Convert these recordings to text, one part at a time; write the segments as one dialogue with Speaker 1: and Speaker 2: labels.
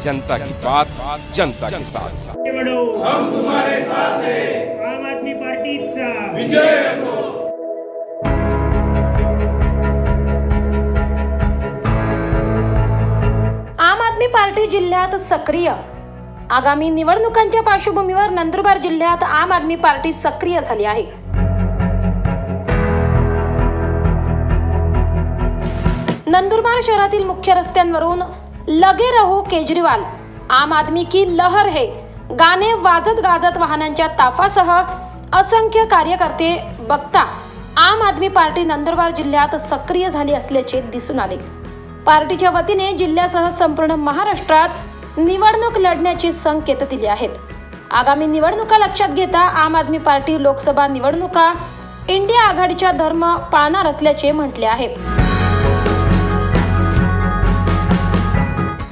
Speaker 1: जनता की बात जनता के साथ।
Speaker 2: हम तुम्हारे साथ हैं।
Speaker 3: आम आदमी पार्टीचा
Speaker 2: विजय असो।
Speaker 4: आम आदमी पार्टी जिल्ह्यात सक्रिय। आगामी निवडणुकांच्या पार्श्वभूमीवर नंदुरबार जिल्ह्यात आम आदमी पार्टी सक्रिय झाली आहे। नंदुरबार शहरातील मुख्य रस्त्यांवरून लगे रहो केजरीवाल, आम आदमी की लहर है गाणे वाजत गाजत वाहनांच्या ताफासह असंख्य कार्यकर्ते बघता आम आदमी पार्टी नंदुरबार जिल्ह्यात सक्रिय झाली असल्याचे दिसून आले। पार्टीच्या वतीने जिल्ह्यासह संपूर्ण महाराष्ट्रात निवडणूक लढण्याचे संकेत दिले आहेत। आगामी निवडणुका लक्षात घेता आम आदमी पार्टी लोकसभा निवडणुका इंडिया आघाडीचा धर्म पाळणार असल्याचे म्हटले आहे।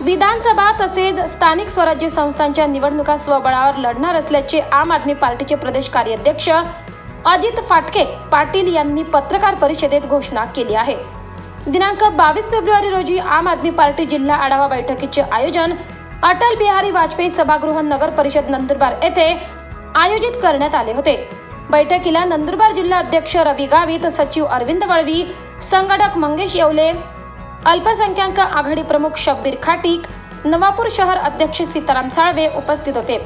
Speaker 4: विधानसभा तसेच स्थानिक स्वराज्य संस्थांच्या निवडणुका स्वबळावर लढणार असल्याचे आम आदमी पार्टीचे प्रदेश कार्याध्यक्ष अजित फाटके पाटील यांनी पत्रकार परिषदेत घोषणा केली आहे। दिनांक 22 फेब्रुवारी रोजी आम आदमी पार्टी जिल्हा आढावा बैठकीचे आयोजन अटल बिहारी वाजपेयी सभागृह नगर परिषद नंदुरबार येथे आयोजित करण्यात आले होते। बैठकीला नंदुरबार जिल्हा अध्यक्ष रवी गावित, सचिव अरविंद वळवी, संघटक मंगेश येवले, अल्पसंख्याक आघाडी प्रमुख शब्बीर खाटीक, नवापूर शहर अध्यक्ष सीताराम साळवे उपस्थित होते।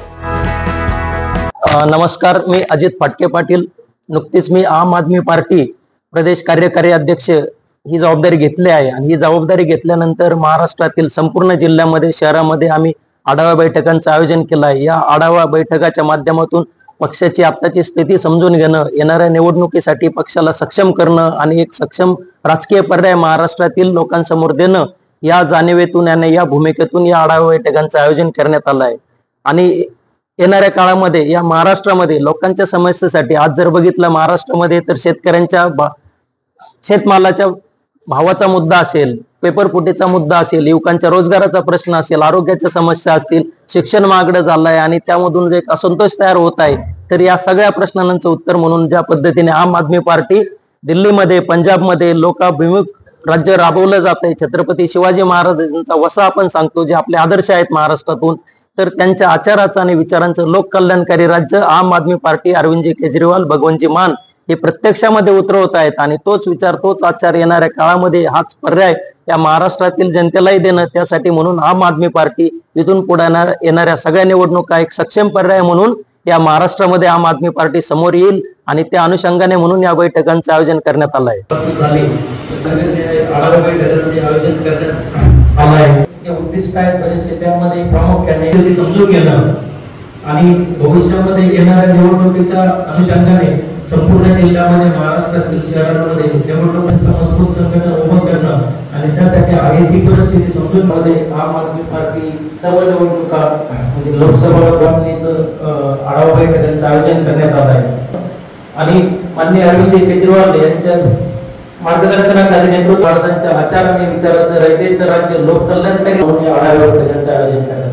Speaker 5: नमस्कार, मी अजित फाटके पाटील। नुकतीच मी आम आदमी पार्टी प्रदेश कार्यकारी अध्यक्ष ही जबाबदारी घेतली आहे आणि ही जबाबदारी घेतल्यानंतर महाराष्ट्रातील संपूर्ण जिल्ह्यामध्ये शहरामध्ये आम्ही आढावा बैठकांचं आयोजन केलं आहे। या आढावा बैठकाच्या माध्यमातून पक्षाची आत्ताची स्थिती समजून घेणं, येणाऱ्या निवडणुकीसाठी पक्षाला सक्षम करणं आणि एक सक्षम राजकीय पर्याय महाराष्ट्रातील लोकांसमोर देणं या जाणीवेतून आणि या भूमिकेतून या आढावा बैठकांचं आयोजन करण्यात आलं आहे। आणि येणाऱ्या काळामध्ये या महाराष्ट्रामध्ये लोकांच्या समस्येसाठी आज जर बघितलं महाराष्ट्रामध्ये तर शेतकऱ्यांच्या शेतमालाच्या भावाचा मुद्दा असेल, पेपरफुटीचा मुद्दा असेल, युवकांच्या रोजगाराचा प्रश्न असेल, आरोग्याच्या समस्या असतील, शिक्षण महागडं झालंय आणि त्यामधून एक असंतोष तयार होत आहे। तर या सगळ्या प्रश्नांचं उत्तर म्हणून ज्या पद्धतीने आम आदमी पार्टी दिल्लीमध्ये, पंजाबमध्ये लोकाभिमुख राज्य राबवलं जात आहे, छत्रपती शिवाजी महाराजांचा वसा आपण सांगतो, जे आपले आदर्श आहेत महाराष्ट्रातून, तर त्यांच्या आचाराचं आणि विचारांचं लोककल्याणकारी राज्य आम आदमी पार्टी अरविंदजी केजरीवाल, भगवंतजी मान हे प्रत्यक्षामध्ये उतरवत आहेत। आणि तोच विचार, तोच आचार येणाऱ्या काळामध्ये हाच पर्याय या महाराष्ट्रातील जनतेलाही देणं, त्यासाठी म्हणून आम आदमी पार्टी इथून पुढे येणाऱ्या सगळ्या निवडणुका एक सक्षम पर्याय म्हणून या महाराष्ट्रामध्ये आम आदमी पार्टी समोर येईल आणि त्या अनुषंगाने म्हणून या बैठकांचं आयोजन करण्यात आलं आहे।
Speaker 6: उद्दिष्ट आहेत बरेचसे, त्यामध्ये प्रामुख्याने समजून घेणं आणि भविष्यामध्ये येणाऱ्या निवडणुकीच्या अनुषंगाने संपूर्ण जिल्ह्यामध्ये महाराष्ट्रातील शहरांमध्ये निवडणुकांचं मजबूत संघटन उभं करणं आणि त्यासाठी आहे ती परिस्थिती समजून मध्ये आम आदमी पार्टी सर्व निवडणुका म्हणजे लोकसभा निवडणुकीचं आढावा बैठकांचं आयोजन करण्यात आलं आहे। आणि माननीय अरविंदजी केजरीवाल यांच्या मार्गदर्शनाखाली नेतृत्व भारताच्या आचार आणि विचाराचं रयतेचं राज्य लोककल्याणकारी म्हणून या आढावा बैठकांचं आयोजन करण्यात आलं।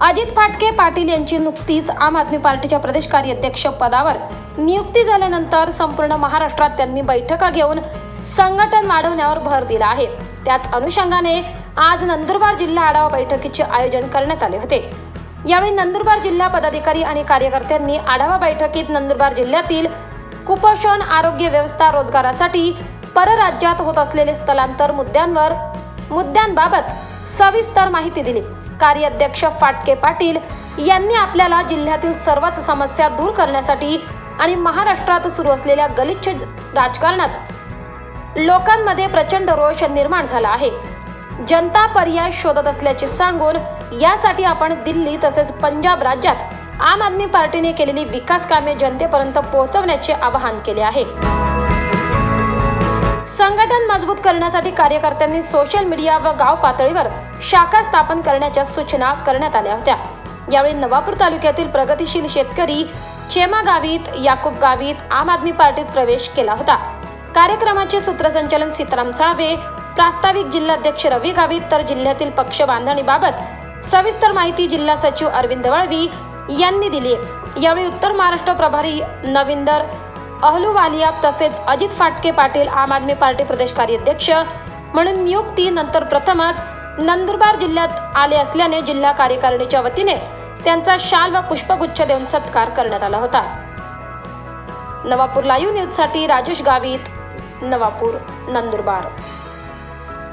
Speaker 4: अजित फाटके पाटील यांची नुकतीच आम आदमी पार्टीच्या प्रदेश कार्याध्यक्ष पदावर नियुक्ती झाल्यानंतर संपूर्ण महाराष्ट्रात त्यांनी बैठका घेऊन संघटन वाढवण्यावर भर दिला आहे। त्याच अनुषंगाने आज नंदुरबार जिल्हा आढावा बैठकीचे आयोजन करण्यात आले होते। यावेळी नंदुरबार जिल्हा पदाधिकारी आणि कार्यकर्त्यांनी आढावा बैठकीत नंदुरबार जिल्ह्यातील कुपोषण, आरोग्य व्यवस्था, रोजगारासाठी परराज्यात होत असलेले स्थलांतर मुद्द्यांबाबत सविस्तर माहिती दिली। कार्याध्यक्ष फाटके पाटील यांनी आपल्याला जिल्ह्यातील सर्वच समस्या दूर करण्यासाठी आणि महाराष्ट्रात सुरू असलेल्या गलिच्छ राजकारणात लोकांमध्ये प्रचंड रोष निर्माण झाला आहे। जनता पर्याय शोधत असल्याचे सांगून यासाठी आपण दिल्ली तसेच पंजाब राज्यात आम आदमी पार्टीने केलेली विकास कामे जनतेपर्यंत पोहोचवण्याचे आवाहन केले आहे। संघटन मजबूत करण्यासाठी कार्यकर्त्यांनी सोशल मीडिया व गाव पातळीवर शाखा स्थापन करण्याच्या सूचना करण्यात आल्या होत्या। यावेळी नवापूर तालुक्यातील प्रगतिशील शेतकरी चेमा गावित, याकूब गावित आम आदमी पार्टीत प्रवेश केला होता। कार्यक्रमाचे सूत्रसंचालन सीताराम साळवे, प्रास्ताविक जिल्हाध्यक्ष रवी गावित, तर जिल्ह्यातील पक्ष बांधणीबाबत सविस्तर माहिती जिल्हा सचिव अरविंद वळवी यांनी दिली। यावेळी उत्तर महाराष्ट्र प्रभारी नविंदर अहलुवालिया तसेच अजित फाटके पाटील आम आदमी पार्टी प्रदेश कार्याध्यक्ष म्हणून नियुक्ती नंतर प्रथमच नंदुरबार जिल्ह्यात आले असल्याने जिल्हा कार्यकारिणीच्या वतीने त्यांचा शाल व पुष्पगुच्छ देऊन सत्कार करण्यात आला होता. नवापूर लाईव्ह न्यूजसाठी राजेश गावित, नवापूर, नंदुरबार.